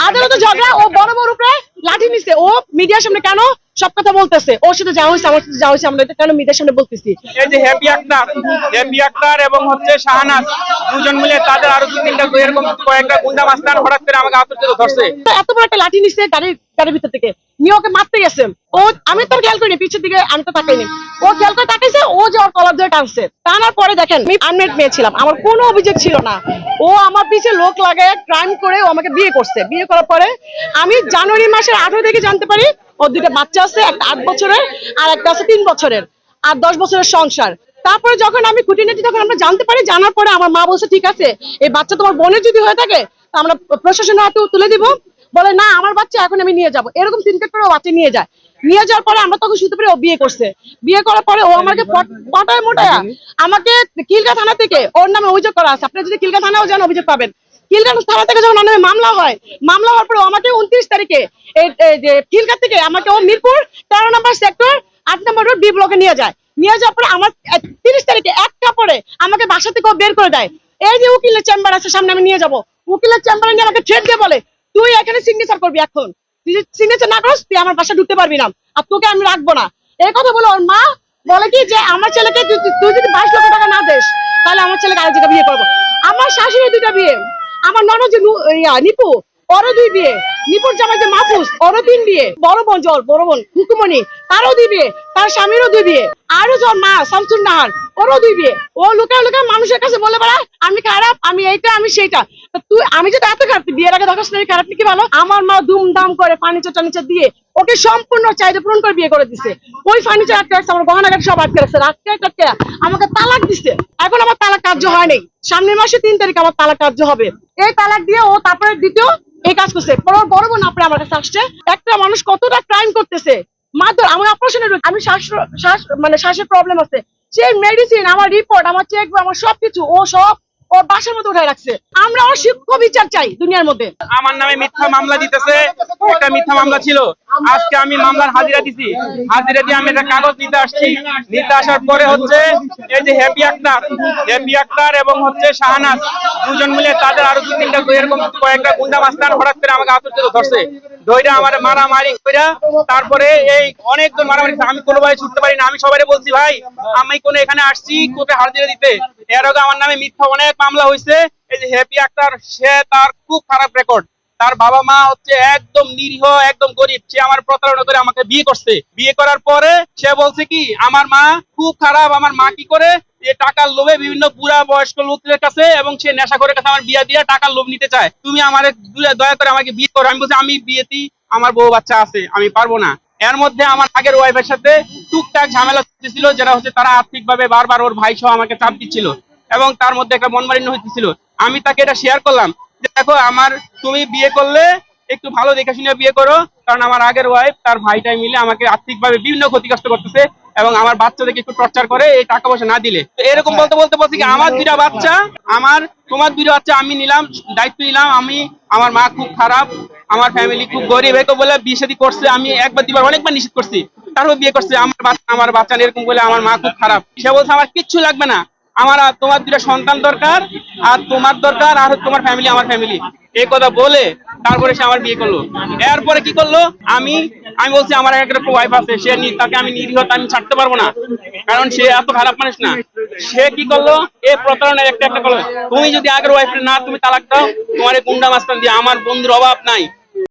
আদালতে ঝগড়া, ও বড় বড় উপরে লাঠি নিচ্ছে, ও মিডিয়ার সামনে কেন সব কথা বলতেছে? ওর সাথে যাওয়া হয়েছে, আমার সাথে যাওয়া হয়েছে, আমরা কেন মিডিয়ার সামনে বলতেছি? এই যে হ্যাপি আক্তার এবং হচ্ছে শাহনাজ দুজন মিলে তাদের আরো 2-3টা এরকম কয়েকটা গুন্ডা মাস্তান হঠাৎ করে আমাকে আতঙ্কিত ধরছে। এত বড় একটা লাঠি নিচ্ছে গাড়ির ভিতর থেকে নিয়ে ওকে মারতে গেছে। ও আমি তো খেয়াল করিনি, পিছের দিকে আমি তো তাকাইনি, ও খেয়াল করে তাকাইছে, ও যে ওর কলার ধরে টানছে। টানার পরে দেখেন আমি আনমেড মেয়ে ছিলাম, আমার কোনো অভিযোগ ছিল না। ও আমার পিছে লোক লাগায় ক্রাইম করে ও আমাকে বিয়ে করছে। বিয়ে করার পরে আমি জানুয়ারি মাসের 18 থেকে জানতে পারি ওর 2টা বাচ্চা আছে, একটা 8 বছরের আর একটা আছে 3 বছরের, আর 10 বছরের সংসার। তারপরে যখন আমি খুঁটিনাটি তখন আমরা জানতে পারি, জানার পরে আমার মা বলছে ঠিক আছে, এই বাচ্চা তোমার বোনের যদি হয়ে থাকে আমরা প্রশাসনের হাতে তুলে দিব। বলে না, আমার বাচ্চা এখন আমি নিয়ে যাবো। এরকম 3 করে ও বাচ্চা নিয়ে যায়। নিয়ে যাওয়ার পরে আমরা তখন শুনতে পারি ও বিয়ে করছে। বিয়ে করার পরে ও আমাকে পটায় মোটায় আমাকে কিলকা থানা থেকে ওর নামে অভিযোগ করা আছে। আপনি যদি কিলকা থানাও যান অভিযোগ পাবেন। কিলকা থানা থেকে যখন ওর নামে মামলা হয়, মামলা হওয়ার পরে আমাকে 29 তারিখে কিলকা থেকে আমাকে ও মিরপুর 13 নম্বর সেক্টর 8 নম্বর রোড বি ব্লকে নিয়ে যায়। নিয়ে যাওয়ার পরে আমার 30 তারিখে 1 কাপড়ে আমাকে বাসা থেকে বের করে দেয়। এই যে উকিলের চেম্বার আছে সামনে, আমি নিয়ে যাবো। উকিলের চেম্বারে নিয়ে আমাকে থ্রেট দিয়ে বলে তুই এখানে সিগনেচার করবি, এখন তুই যদি সিগনেচার না করিস তুই আমার বাসা ঢুকতে পারবি না, আর তোকে আমি রাখবো না। এই কথা বলে ওর মা বলে কি যে আমার ছেলেকে তুই যদি 22 লক্ষ টাকা না দিস তাহলে আমার ছেলেকে আরেক জায়গায় বিয়ে করবো। আমার শাশুড়ি 2টা বিয়ে, আমার ননদ যে নিপু ওরও 2 বিয়ে, নিপুর জামাই যে মাহফুজ ওরও 3 বিয়ে, বড় বোন হুকুমনি তারও 2 বিয়ে, তার স্বামীরও 2 বিয়ে, আরো তোর মা শামসুন নাহার ওরও 2 বিয়ে। ও লুকায় লুকায় মানুষের কাছে বলে বেড়ায় আমি খারাপ, আমি এইটা, আমি সেইটা। তুই আমি যদি এত খারাপ, বিয়ের আগে দেখাস না খারাপ কি ভালো? আমার মা ধুমধাম করে ফার্নিচার টার্নিচার দিয়ে ওকে সম্পূর্ণ চাহিদা পূরণ করে বিয়ে করে দিছে। ওই ফার্নিচার আটকে রাখছে, আমার গহনাঘাট সব আটকে রাখছে, আটকে আমাকে তালাক দিচ্ছে। এখন আমার তালাক কার্য হয় নাই, সামনের মাসে 3 তারিখ আমার তালাক কার্য হবে। এই তালাক দিয়ে ও তারপরে দ্বিতীয় এই কাজ করছে। বড় বোন আপনি আমার কাছে আসছে, একটা মানুষ কতটা ক্রাইম করতেছে। মাত্র আমার অপারেশনের আমি শ্বাসের প্রবলেম আছে, সেই মেডিসিন, আমার রিপোর্ট, আমার চেক, আমার সবকিছু ও সব ওর বাসার মধ্যে উঠায় রাখছে। আমরা ওর শিক্ষা বিচার চাই দুনিয়ার মধ্যে। আমার নামে মিথ্যা মামলা দিতেছে, একটা মিথ্যা মামলা ছিল, আজকে আমি মামলার হাজিরা দিছি। হাজিরা দিয়ে আমি একটা কাগজ নিতে আসছি। নিতে আসার পরে হচ্ছে এই যে হ্যাপি আক্তার এবং হচ্ছে শাহনাজ দুজন মিলে তাদের আরো 2-3টা এরকম কয়েকটা গুন্ডা মাস্তান হঠাৎ করে আমাকে আতঙ্কিত ধরছে। ধইরা আমার মারামারি কইরা তারপরে এই অনেকজন মারামারি, আমি কোনোভাবে ছুটতে পারি না। আমি সবাই বলছি ভাই আমি কোনো এখানে আসছি কোর্টে হাজিরা দিতে। এর আগে আমার নামে মিথ্যা অনেক মামলা হয়েছে। এই যে হ্যাপি আক্তার, সে তার খুব খারাপ রেকর্ড। তার বাবা মা হচ্ছে একদম নিরীহ, একদম গরিব। সে আমার প্রতারণা করে আমাকে বিয়ে করছে। বিয়ে করার পরে সে বলছে কি আমার মা খুব খারাপ। আমার মা কি করে যে টাকার লোভে বিভিন্ন বুড়া বয়স্ক লোকদের কাছে এবং সে নেশাখোরের কাছে আমার বিয়ে দিয়ে টাকার লোভ নিতে চায়। তুমি আমার দয়া করে আমাকে বিয়ে করো। আমি বলছি আমি বিয়েতে আমার বউ বাচ্চা আছে, আমি পারবো না। এর মধ্যে আমার আগের ওয়াইফের সাথে টুকটাক ঝামেলা হচ্ছিল, যেটা হচ্ছে তারা আর্থিকভাবে বারবার ওর ভাই সহ আমাকে চাপ দিচ্ছিল এবং তার মধ্যে একটা মনমালিন্য হইতেছিল। আমি তাকে এটা শেয়ার করলাম যে দেখো তুমি বিয়ে করলে একটু ভালো দেখে শুনে বিয়ে করো, কারণ আমার আগের ওয়াইফ তার ভাইটাই মিলে আমাকে আর্থিকভাবে বিভিন্ন ক্ষতিগ্রস্ত করতেছে এবং আমার বাচ্চাদেরকে একটু টর্চার করে এই টাকা পয়সা না দিলে। তো এরকম বলতে বলছি কি আমার 2টা বাচ্চা, তোমার 2টা বাচ্চা আমি নিলাম, দায়িত্ব নিলাম। আমার মা খুব খারাপ, আমার ফ্যামিলি খুব গরিব, এই তো বলে বিয়ে শাদী করছে। আমি একবার 2বার অনেকবার নিষেধ করছি, তারপর বিয়ে করছে। আমার বাচ্চা এরকম বলে আমার মা খুব খারাপ। সে বলছে আমার কিচ্ছু লাগবে না, তোমার 2টা সন্তান দরকার, আর তোমার দরকার, আর তোমার ফ্যামিলি আমার ফ্যামিলি, এই কথা বলে তারপরে সে আমার বিয়ে করলো। এরপরে কি করলো, আমি বলছি আমার একটা ওয়াইফ আছে, তাকে আমি নিরীহতা আমি ছাড়তে পারবো না, কারণ সে এত খারাপ মানুষ না। সে কি করলো, এই প্রতারণার একটা করলো, তুমি যদি আগের ওয়াইফ না তুমি তালাক দাও, তোমার গুন্ডা মাস্তান দিয়ে, আমার বন্ধুর অভাব নাই,